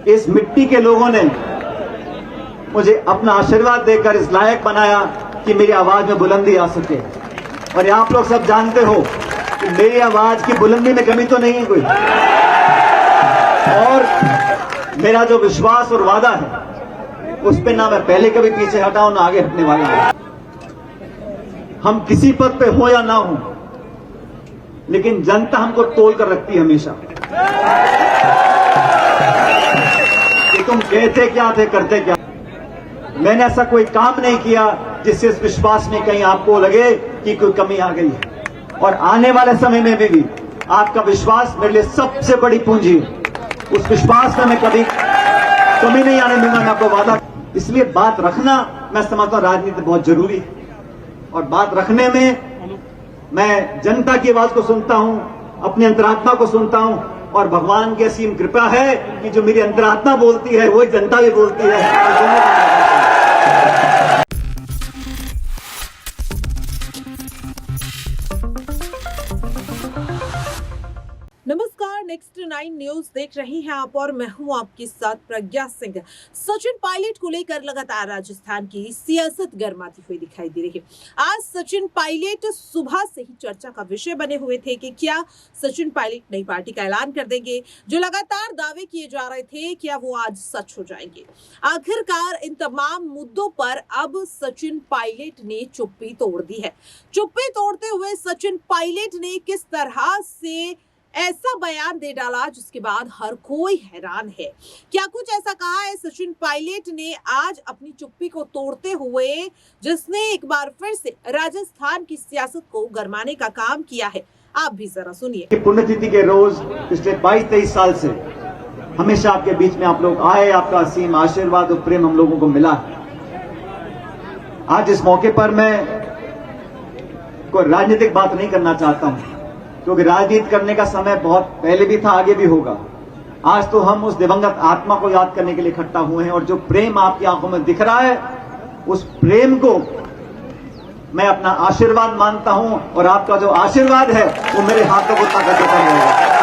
इस मिट्टी के लोगों ने मुझे अपना आशीर्वाद देकर इस लायक बनाया कि मेरी आवाज में बुलंदी आ सके। और आप लोग सब जानते हो कि मेरी आवाज की बुलंदी में कमी तो नहीं है कोई, और मेरा जो विश्वास और वादा है उस पे ना मैं पहले कभी पीछे हटा हूं ना आगे हटने वाला हूं। हम किसी पद पे हो या ना हो, लेकिन जनता हमको तोल कर रखती है हमेशा कि तुम कहते क्या थे, करते क्या। मैंने ऐसा कोई काम नहीं किया जिससे इस विश्वास में कहीं आपको लगे कि कोई कमी आ गई है। और आने वाले समय में भी आपका विश्वास मेरे लिए सबसे बड़ी पूंजी है। उस विश्वास में मैं कभी कमी नहीं आने दूंगा, मैं आपको वादा। इसलिए बात रखना मैं समझता हूं राजनीति बहुत जरूरी है, और बात रखने में मैं जनता की आवाज को सुनता हूं, अपनी अंतरात्मा को सुनता हूं, और भगवान की असीम कृपा है कि जो मेरी अंतरात्मा बोलती है वही जनता भी बोलती है। नमस्कार, नेक्स्ट 9 न्यूज देख रहे हैं आप और मैं हूं आपके साथ प्रज्ञा सिंह। सचिन पायलट को लेकर लगातार राजस्थान की सियासत गर्माती हुई दिखाई दे रही है। आज सचिन पायलट सुबह से ही चर्चा का विषय बने हुए थे कि क्या सचिन पायलट नई पार्टी का ऐलान कर देंगे। जो लगातार दावे किए जा रहे थे क्या वो आज सच हो जाएंगे। आखिरकार इन तमाम मुद्दों पर अब सचिन पायलट ने चुप्पी तोड़ दी है। चुप्पी तोड़ते हुए सचिन पायलट ने किस तरह से ऐसा बयान दे डाला जिसके बाद हर कोई हैरान है। क्या कुछ ऐसा कहा है सचिन पायलट ने आज अपनी चुप्पी को तोड़ते हुए, जिसने एक बार फिर से राजस्थान की सियासत को गरमाने का काम किया है। आप भी जरा सुनिए। पुण्यतिथि के रोज पिछले 22-23 साल से हमेशा आपके बीच में आप लोग आए, आपका असीम आशीर्वाद और प्रेम हम लोगों को मिला। आज इस मौके पर मैं कोई राजनीतिक बात नहीं करना चाहता हूं, क्योंकि राजनीति करने का समय बहुत पहले भी था, आगे भी होगा। आज तो हम उस दिवंगत आत्मा को याद करने के लिए इकट्ठा हुए हैं, और जो प्रेम आपकी आंखों में दिख रहा है उस प्रेम को मैं अपना आशीर्वाद मानता हूं, और आपका जो आशीर्वाद है वो मेरे हाथों को ताकत देता रहेगा।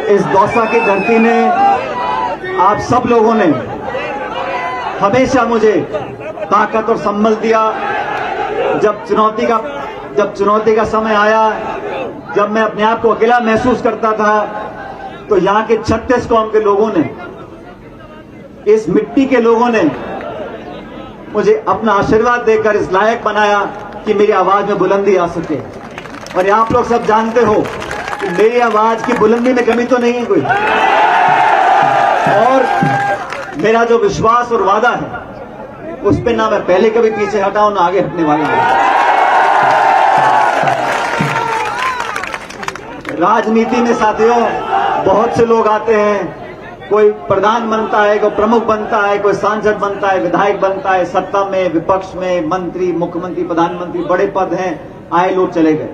इस दौसा की धरती ने, आप सब लोगों ने हमेशा मुझे ताकत और संबल दिया। जब चुनौती का समय आया, जब मैं अपने आप को अकेला महसूस करता था, तो यहाँ के 36 कौम के लोगों ने, इस मिट्टी के लोगों ने मुझे अपना आशीर्वाद देकर इस लायक बनाया कि मेरी आवाज में बुलंदी आ सके। और आप लोग सब जानते हो कि मेरी आवाज की बुलंदी में कमी तो नहीं है कोई, और मेरा जो विश्वास और वादा है उस पे ना मैं पहले कभी पीछे हटा हूं ना आगे हटने वाला हूं। राजनीति में साथियों बहुत से लोग आते हैं, कोई प्रधान बनता है, कोई प्रमुख बनता है, कोई सांसद बनता है, विधायक बनता है, सत्ता में, विपक्ष में, मंत्री, मुख्यमंत्री, प्रधानमंत्री, बड़े पद हैं, आए लोग चले गए।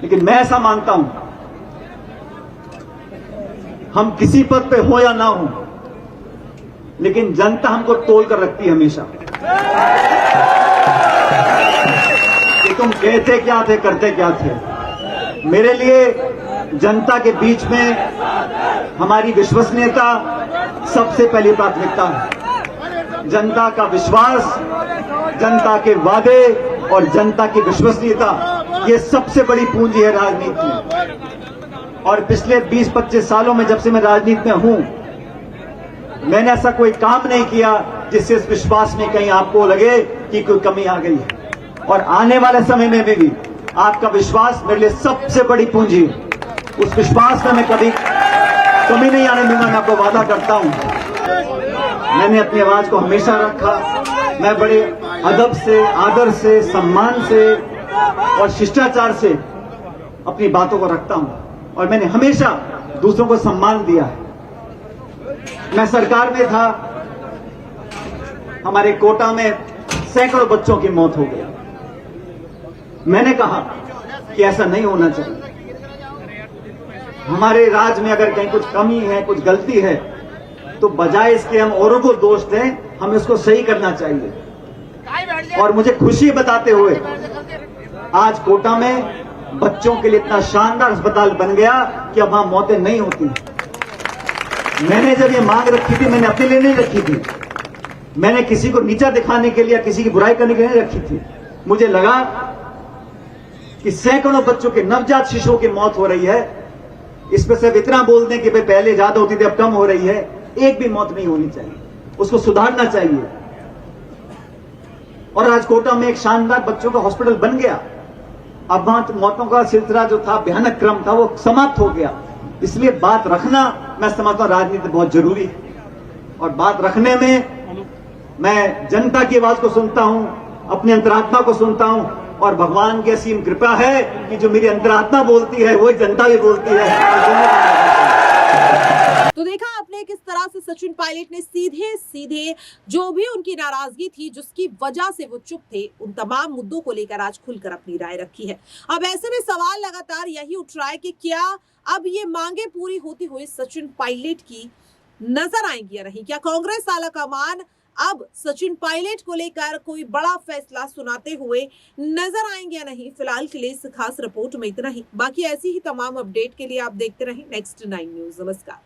लेकिन मैं ऐसा मानता हूं, हम किसी पद पे हो या ना हो, लेकिन जनता हमको तोल कर रखती है हमेशा कि तुम कहते क्या थे, करते क्या थे। मेरे लिए जनता के बीच में हमारी विश्वसनीयता सबसे पहली प्राथमिकता है। जनता का विश्वास, जनता के वादे और जनता की विश्वसनीयता, ये सबसे बड़ी पूंजी है राजनीति में। और पिछले 20-25 सालों में जब से मैं राजनीति में हूं, मैंने ऐसा कोई काम नहीं किया जिससे इस विश्वास में कहीं आपको लगे कि कोई कमी आ गई है। और आने वाले समय में भी आपका विश्वास मेरे लिए सबसे बड़ी पूंजी है। उस विश्वास में मैं कभी कमी नहीं आने दूंगा, मैं आपको वादा करता हूं। मैंने अपनी आवाज को हमेशा रखा। मैं बड़े अदब से, आदर से, सम्मान से और शिष्टाचार से अपनी बातों को रखता हूं, और मैंने हमेशा दूसरों को सम्मान दिया है। मैं सरकार में था, हमारे कोटा में सैकड़ों बच्चों की मौत हो गई। मैंने कहा कि ऐसा नहीं होना चाहिए। हमारे राज्य में अगर कहीं कुछ कमी है, कुछ गलती है, तो बजाय इसके हम औरों को दोष दें, हमें उसको सही करना चाहिए। और मुझे खुशी बताते हुए आज कोटा में बच्चों के लिए इतना शानदार अस्पताल बन गया कि अब वहां मौतें नहीं होती। मैंने जब ये मांग रखी थी, मैंने अपने लिए नहीं रखी थी, मैंने किसी को नीचा दिखाने के लिए या किसी की बुराई करने के लिए नहीं रखी थी। मुझे लगा कि सैकड़ों बच्चों के, नवजात शिशुओं की मौत हो रही है, इस पर सिर्फ इतना बोल दें कि भाई पहले ज्यादा होती थी अब कम हो रही है। एक भी मौत नहीं होनी चाहिए, उसको सुधारना चाहिए। और आज कोटा में एक शानदार बच्चों का हॉस्पिटल बन गया। अब वहां मौतों का सिलसिला जो था, भयानक क्रम था, वो समाप्त हो गया। इसलिए बात रखना, मैं समझता हूं राजनीति बहुत जरूरी है। और बात रखने में मैं जनता की आवाज को सुनता हूं, अपनी अंतरात्मा को सुनता हूं, और भगवान की असीम कृपा है कि जो मेरी अंतरात्मा बोलती है वही जनता भी बोलती है। तो देखा आपने किस तरह से सचिन पायलट ने सीधे सीधे जो भी उनकी नाराजगी थी, जिसकी वजह से वो चुप थे, उन तमाम मुद्दों को लेकर आज खुलकर अपनी राय रखी है। अब ऐसे में सवाल लगातार यही उठ रहा है कि क्या अब ये मांगे पूरी होती हुई सचिन पायलट की नजर आएंगी या नहीं? क्या कांग्रेस आलाकमान अब सचिन पायलट को लेकर कोई बड़ा फैसला सुनाते हुए नजर आएंगे या नहीं? फिलहाल के लिए इस खास रिपोर्ट में इतना ही। बाकी ऐसी ही तमाम अपडेट के लिए आप देखते रहें नेक्स्ट 9 न्यूज। नमस्कार।